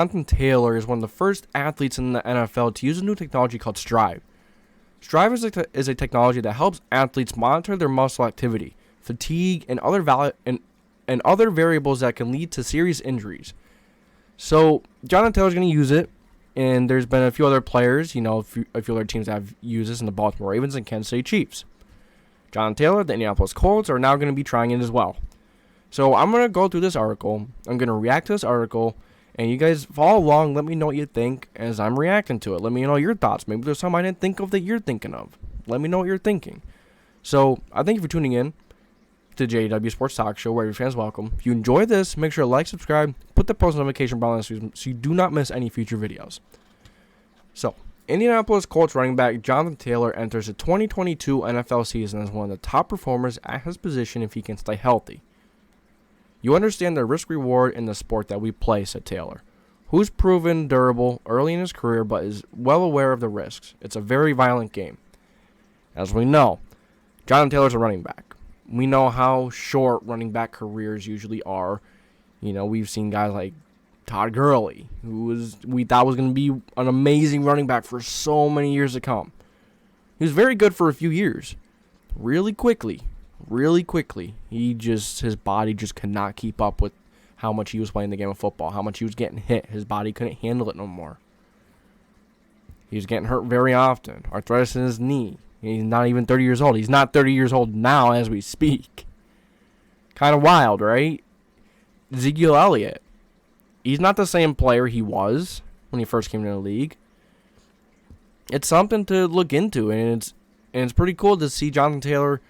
Jonathan Taylor is one of the first athletes in the NFL to use a new technology called Strive. Strive is a technology that helps athletes monitor their muscle activity, fatigue, and other variables that can lead to serious injuries. So Jonathan Taylor's going to use it, and there's been a few other players, a few other teams that have used this in the Baltimore Ravens and Kansas City Chiefs. Jonathan Taylor, the Indianapolis Colts, are now going to be trying it as well. So I'm going to go through this article. I'm going to react to this article, and you guys follow along. Let me know what you think as I'm reacting to it. Let me know your thoughts. Maybe there's something I didn't think of that you're thinking of. Let me know what you're thinking. So I thank you for tuning in to JDW Sports Talk Show, where your fans welcome. If you enjoy this, make sure to like, subscribe, put the post notification bell on so you do not miss any future videos. So, Indianapolis Colts running back Jonathan Taylor enters the 2022 NFL season as one of the top performers at his position if he can stay healthy. You understand the risk-reward in the sport that we play, said Taylor, who's proven durable early in his career but is well aware of the risks. It's a very violent game. As we know, Jonathan Taylor's a running back. We know how short running back careers usually are. We've seen guys like Todd Gurley, we thought was going to be an amazing running back for so many years to come. He was very good for a few years. Really quickly, his body just could not keep up with how much he was playing the game of football, how much he was getting hit. His body couldn't handle it no more. He was getting hurt very often. Arthritis in his knee. He's not even 30 years old. He's not 30 years old now as we speak. Kind of wild, right? Ezekiel Elliott. He's not the same player he was when he first came to the league. It's something to look into, and it's pretty cool to see Jonathan Taylor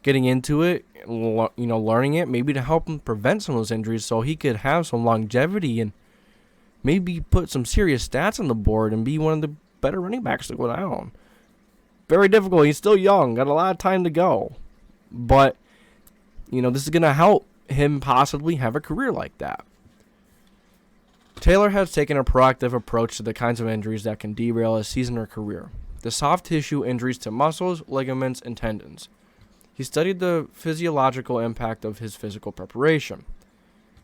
getting into it, learning it, maybe to help him prevent some of those injuries so he could have some longevity and maybe put some serious stats on the board and be one of the better running backs to go down. Very difficult. He's still young. Got a lot of time to go. But, this is going to help him possibly have a career like that. Taylor has taken a proactive approach to the kinds of injuries that can derail his season or career. The soft tissue injuries to muscles, ligaments, and tendons. He studied the physiological impact of his physical preparation.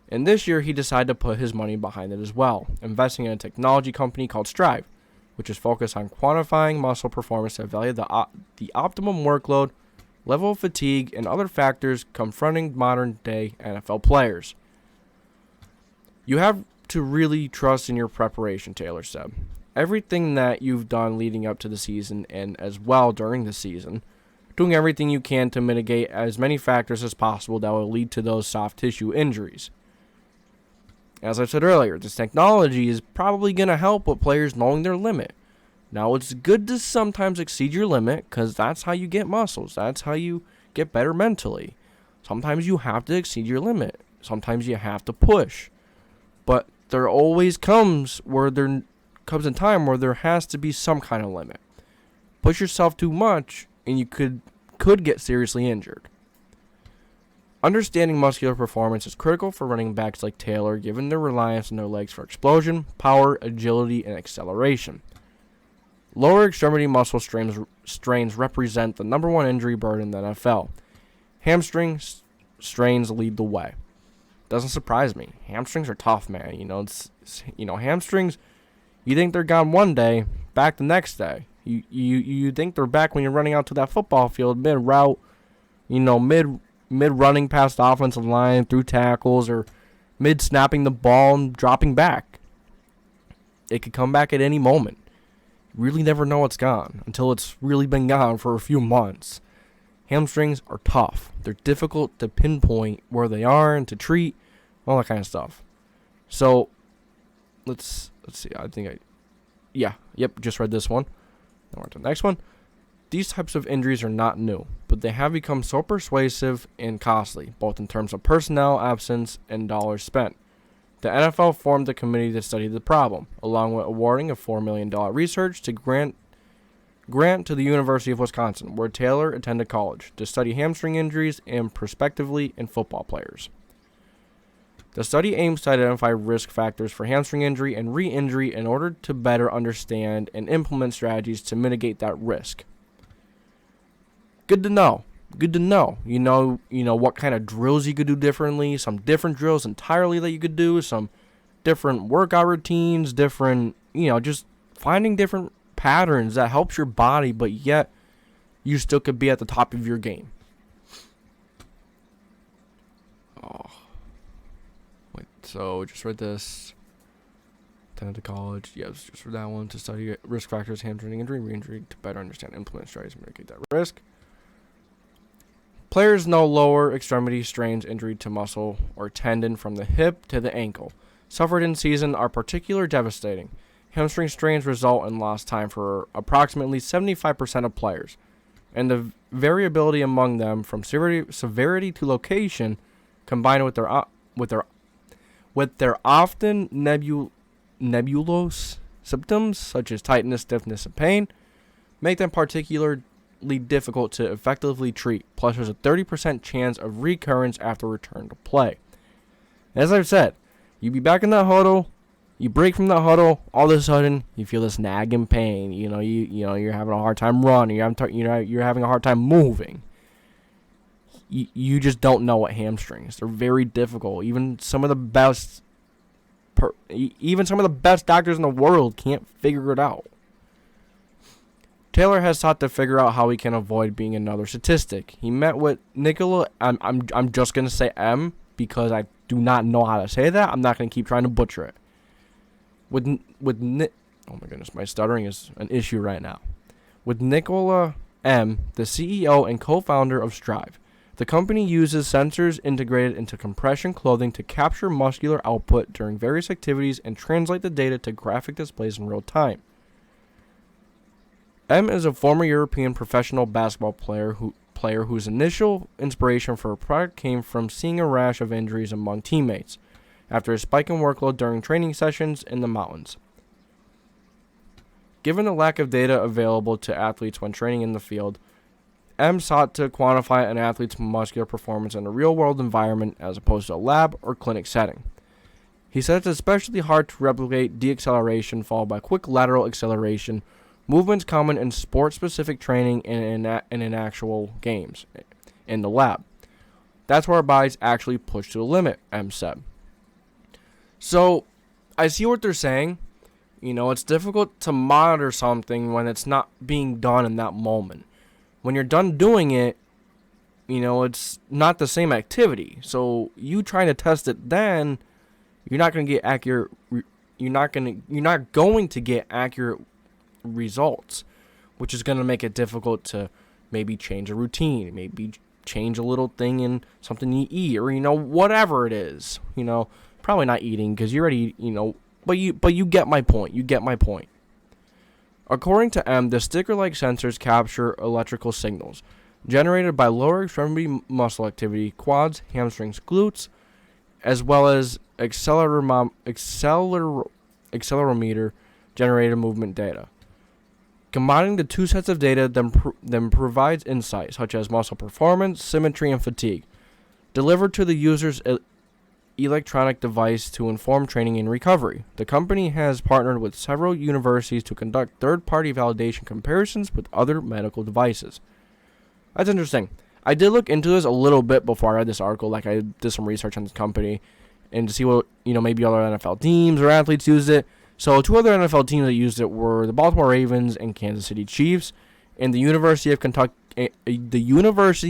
And this year, he decided to put his money behind it as well, investing in a technology company called Strive, which is focused on quantifying muscle performance to evaluate the optimum workload, level of fatigue, and other factors confronting modern-day NFL players. You have to really trust in your preparation, Taylor said. Everything that you've done leading up to the season and as well during the season, doing everything you can to mitigate as many factors as possible that will lead to those soft tissue injuries. As I said earlier, this technology is probably going to help with players knowing their limit. Now, it's good to sometimes exceed your limit because that's how you get muscles. That's how you get better mentally. Sometimes you have to exceed your limit. Sometimes you have to push. But there always comes a time where there has to be some kind of limit. Push yourself too much and you could get seriously injured. Understanding muscular performance is critical for running backs like Taylor, given their reliance on their legs for explosion, power, agility, and acceleration. Lower extremity muscle strains represent the number one injury burden in the NFL. Hamstring strains lead the way. Doesn't surprise me. Hamstrings are tough, man. Hamstrings, you think they're gone one day, back the next day. You think they're back when you're running out to that football field mid-route, mid-running past the offensive line, through tackles, or mid-snapping the ball and dropping back. It could come back at any moment. You really never know it's gone until it's really been gone for a few months. Hamstrings are tough. They're difficult to pinpoint where they are and to treat, all that kind of stuff. So, let's see. Just read this one. Now we're to the next one. These types of injuries are not new, but they have become so persuasive and costly, both in terms of personnel absence and dollars spent. The NFL formed a committee to study the problem, along with awarding a $4 million research to grant to the University of Wisconsin, where Taylor attended college, to study hamstring injuries and prospectively in football players. The study aims to identify risk factors for hamstring injury and re-injury in order to better understand and implement strategies to mitigate that risk. Good to know. You know what kind of drills you could do differently, some different drills entirely that you could do, some different workout routines, different, just finding different patterns that helps your body, but yet you still could be at the top of your game. Oh. Wait, so just read this. Attended to college. Yes, just for that one. To study risk factors, hamstring injury, re-injury, to better understand and implement strategies to mitigate that risk. Players know lower extremity strains injury to muscle or tendon from the hip to the ankle suffered in season are particularly devastating. Hamstring strains result in lost time for approximately 75% of players, and the variability among them from severity to location, combined with their often nebulous symptoms such as tightness, stiffness, and pain, make them particularly difficult to effectively treat. Plus, there's a 30% chance of recurrence after return to play. As I've said, you be back in that huddle, you break from that huddle, all of a sudden you feel this nagging pain. You're having a hard time running. You're having a hard time moving. You just don't know what hamstrings. They're very difficult. Even some of the best doctors in the world can't figure it out. Taylor has sought to figure out how he can avoid being another statistic. He met with Nicola. I'm just gonna say M because I do not know how to say that. I'm not gonna keep trying to butcher it. Oh my goodness, my stuttering is an issue right now. With Nicola M, the CEO and co-founder of Strive. The company uses sensors integrated into compression clothing to capture muscular output during various activities and translate the data to graphic displays in real time. M is a former European professional basketball player whose initial inspiration for a product came from seeing a rash of injuries among teammates after a spike in workload during training sessions in the mountains. Given the lack of data available to athletes when training in the field, M sought to quantify an athlete's muscular performance in a real-world environment as opposed to a lab or clinic setting. He said it's especially hard to replicate deacceleration followed by quick lateral acceleration, movements common in sport-specific training and in actual games in the lab. That's where our bodies actually push to the limit, M said. So, I see what they're saying. It's difficult to monitor something when it's not being done in that moment. When you're done doing it, it's not the same activity. So, you trying to test it then, you're not going to get accurate. You're not going to get accurate results, which is going to make it difficult to maybe change a routine, maybe change a little thing in something you eat, or whatever it is. Probably not eating because you already but you get my point. According to M, the sticker-like sensors capture electrical signals generated by lower extremity muscle activity, quads, hamstrings, glutes, as well as accelerometer generated movement data. Combining the two sets of data then provides insight such as muscle performance, symmetry, and fatigue, delivered to the user's electronic device to inform training and recovery. The company has partnered with several universities to conduct third-party validation comparisons with other medical devices. That's interesting. I did look into this a little bit before I read this article. I did some research on this company and to see what, maybe other NFL teams or athletes used it. So two other NFL teams that used it were the Baltimore Ravens and Kansas City Chiefs, and the University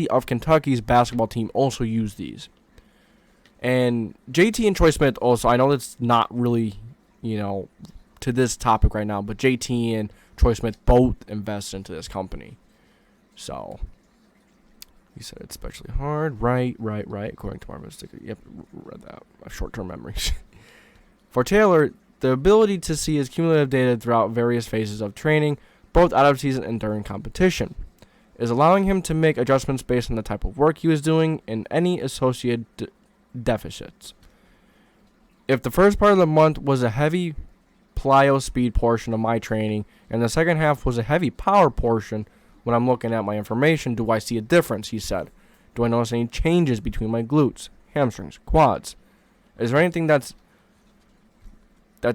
of Kentucky's basketball team also used these. And JT and Troy Smith also, I know that's not really, to this topic right now, but JT and Troy Smith both invest into this company. So, he said it's especially hard. Right. According to Marvin Sticker. Yep, read that. Short-term memories. For Taylor, the ability to see his cumulative data throughout various phases of training, both out of season and during competition, is allowing him to make adjustments based on the type of work he was doing and any associated deficits. If the first part of the month was a heavy plyo speed portion of my training and the second half was a heavy power portion, when I'm looking at my information, do I see a difference, he said. Do I notice any changes between my glutes, hamstrings, quads? Is there anything that's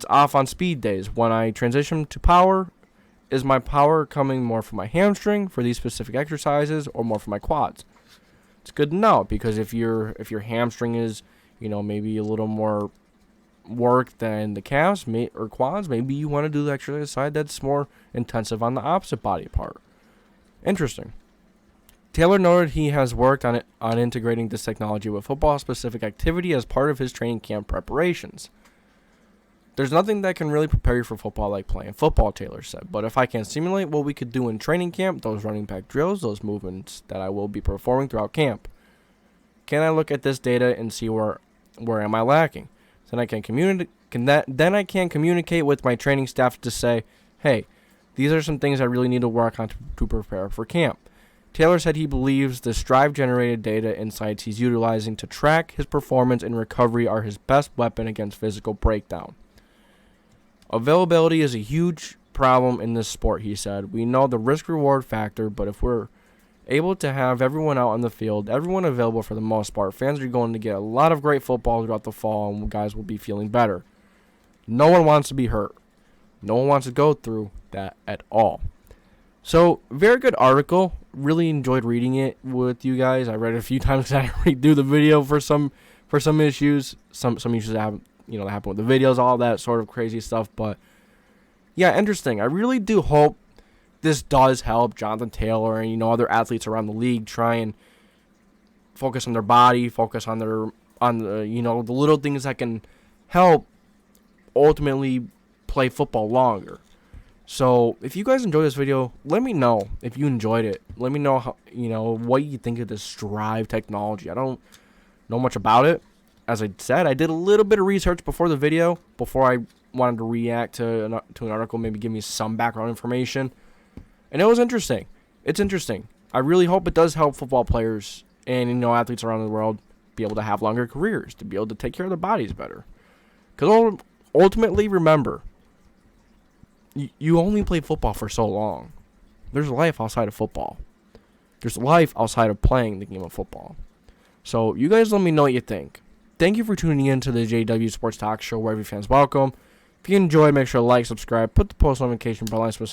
off on speed days? When I transition to power, is my power coming more from my hamstring for these specific exercises or more from my quads? It's good to know, because if your hamstring is, maybe a little more work than the calves or quads. Maybe you want to do the exercise side that's more intensive on the opposite body part. Interesting. Taylor noted he has worked on integrating this technology with football-specific activity as part of his training camp preparations. There's nothing that can really prepare you for football like playing football, Taylor said. But if I can simulate what we could do in training camp, those running back drills, those movements that I will be performing throughout camp, can I look at this data and see where am I lacking? Then I can communicate with my training staff to say, hey, these are some things I really need to work on to prepare for camp. Taylor said he believes the Strive-generated data insights he's utilizing to track his performance and recovery are his best weapon against physical breakdown. Availability is a huge problem in this sport, he said. We know the risk-reward factor, but if we're able to have everyone out on the field, everyone available for the most part, fans are going to get a lot of great football throughout the fall, and guys will be feeling better. No one wants to be hurt. No one wants to go through that at all. So, very good article. Really enjoyed reading it with you guys. I read it a few times because I didn't redo the video for some issues. Some issues that happen, that happen with the videos, all that sort of crazy stuff. But yeah, interesting. I really do hope this does help Jonathan Taylor and other athletes around the league try and focus on their body, focus on the the little things that can help ultimately play football longer. So if you guys enjoyed this video, let me know if you enjoyed it. Let me know how, what you think of this Strive technology. I don't know much about it. As I said, I did a little bit of research before the video, before I wanted to react to an article, maybe give me some background information. And it was interesting. It's interesting. I really hope it does help football players and athletes around the world be able to have longer careers, to be able to take care of their bodies better. Because ultimately, remember, you only play football for so long. There's life outside of football. There's life outside of playing the game of football. So you guys let me know what you think. Thank you for tuning in to the JDW Sports Talk Show, where every fan's welcome. If you enjoyed, make sure to like, subscribe, put the post notification bell on